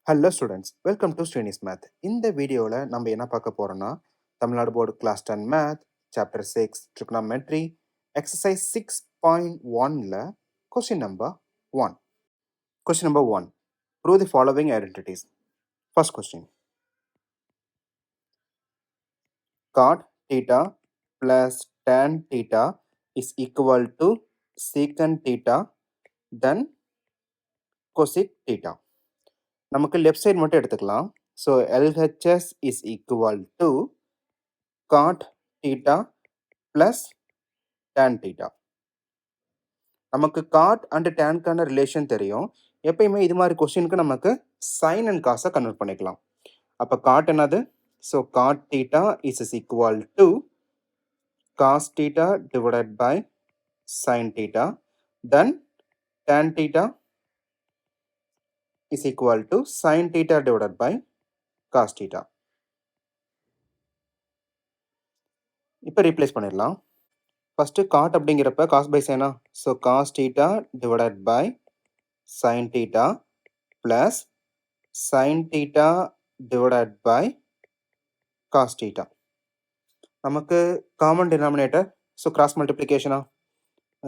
Hello students, welcome to SRINI'S Math. இந்த வீடியோவில் நம்ம என்ன பார்க்க போறோம்னா Tamil Nadu board class 10 math chapter 6 Trigonometry exercise 6.1ல question number 1. Question number 1. Prove the following identities. First question. Cot theta plus tan theta is equal to secant theta then cosec theta. நமக்கு left side மட்டும் எடுத்துக்கலாம். So LHS is equal to cot theta plus tan theta. நமக்கு cot and tan கான relation தெரியும். எப்பயுமே இது மாதிரி கொஸ்டினுக்கு நமக்கு sin and cos கன்வெர்ட் பண்ணிக்கலாம். அப்போ cot என்னது? So cot theta is equal to cos theta divided by sin theta. Then tan theta is equal to sin theta divided by cos theta. இப்போ ரீப்ளேஸ் பண்ணிடலாம். ஃபஸ்ட்டு cot அப்படிங்கிறப்ப cos by sin. So cos theta divided by sin theta plus sin theta divided by cos theta. நமக்கு common denominator, so cross மல்டிப்ளிகேஷனா,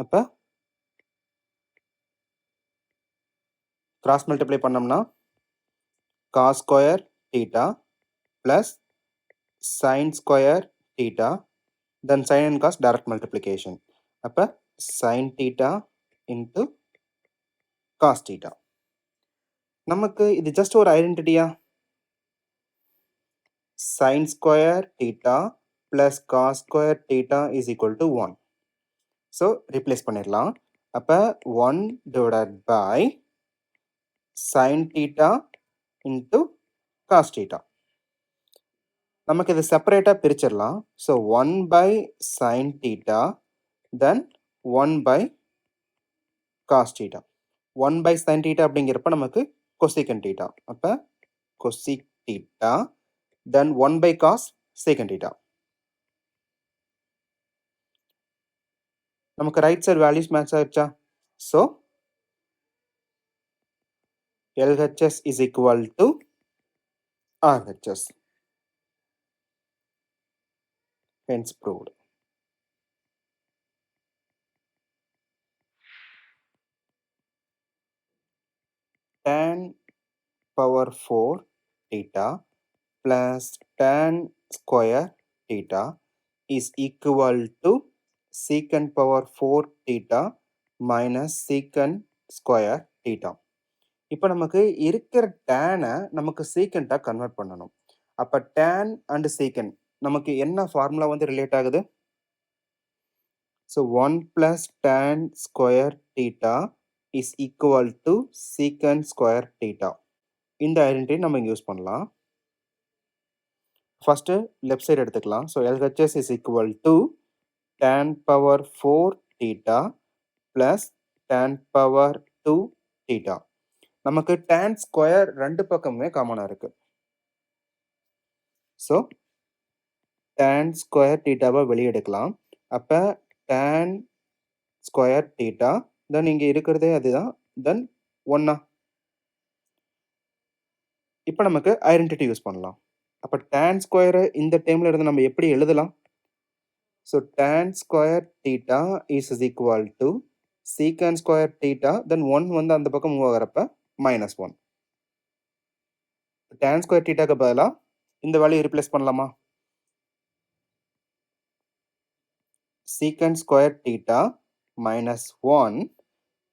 அப்போ cross multiply பண்ணோம்னா cos square theta plus sin square theta then sin and cos direct multiplication. அப்போ sin theta into cos theta. நமக்கு இது just ஒரு ஐடென்டிட்டியா, sin square theta plus cos square theta is equal to 1. So replace பண்ணிடலாம். அப்போ 1 divided by sin theta into cos theta. நமக்கு இது செப்பரேட்டாக பிரிச்சிடலாம். So 1 by sin theta then 1 by cos theta. 1 by sin theta அப்படிங்கிறப்ப நமக்கு cosecant theta. அப்போ cosec theta then 1 by cos secant theta. நமக்கு ரைட் சைடு வேல்யூஸ் மேட்ச் ஆயிடுச்சா? So LHS is equal to RHS. Hence proved. Tan power 4 theta plus tan square theta is equal to secant power 4 theta minus secant square theta. இப்போ நமக்கு இருக்கிற டேனை நமக்கு சீக்கண்டாக convert பண்ணணும். அப்போ tan and secant நமக்கு என்ன formula வந்து ரிலேட் ஆகுது? So 1 plus tan square theta is equal to secant square theta. இந்த ஐடென்டிட்டி நம்ம இங்கே யூஸ் பண்ணலாம். ஃபஸ்ட்டு லெஃப்ட் சைடு எடுத்துக்கலாம். So LHS is equal to tan power 4 theta plus tan power 2 theta. நமக்கு tan ஸ்கொயர் ரெண்டு பக்கமுமே காமனாக இருக்குது. ஸோ tan ஸ்கொயர் தீட்டாவை வெளியே எடுக்கலாம். அப்போ tan ஸ்கொயர் தீட்டா தென் இங்கே இருக்கிறதே அதுதான், தென் 1. இப்போ நமக்கு ஐடென்டிட்டி யூஸ் பண்ணலாம். அப்போ tan ஸ்கொயரை இந்த டைமில் இருந்து நம்ம எப்படி எழுதலாம்? So tan square theta is equal to secant square theta தென் 1 வந்து அந்த பக்கம் மூவ் ஆகிறப்ப -1. tan ஸ்கொயர் தீட்டாக்கு பதிலாக இந்த வேல்யூ ரிப்ளேஸ் பண்ணலாமா? secant square theta minus 1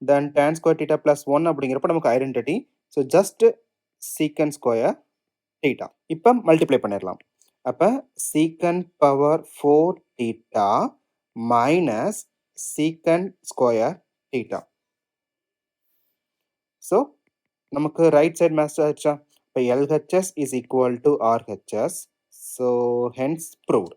then tan square theta plus 1 அப்படிங்கிறப்ப நமக்கு identity. So just secant square theta. இப்போ மல்டிப்ளை பண்ணிடலாம். அப்போ secant power 4 theta minus secant square theta. So நமக்கு ரைட் சைட் மேட்ச் ஆயிடுச்சா? இப்போ LHS is equal to RHS. So hence proved.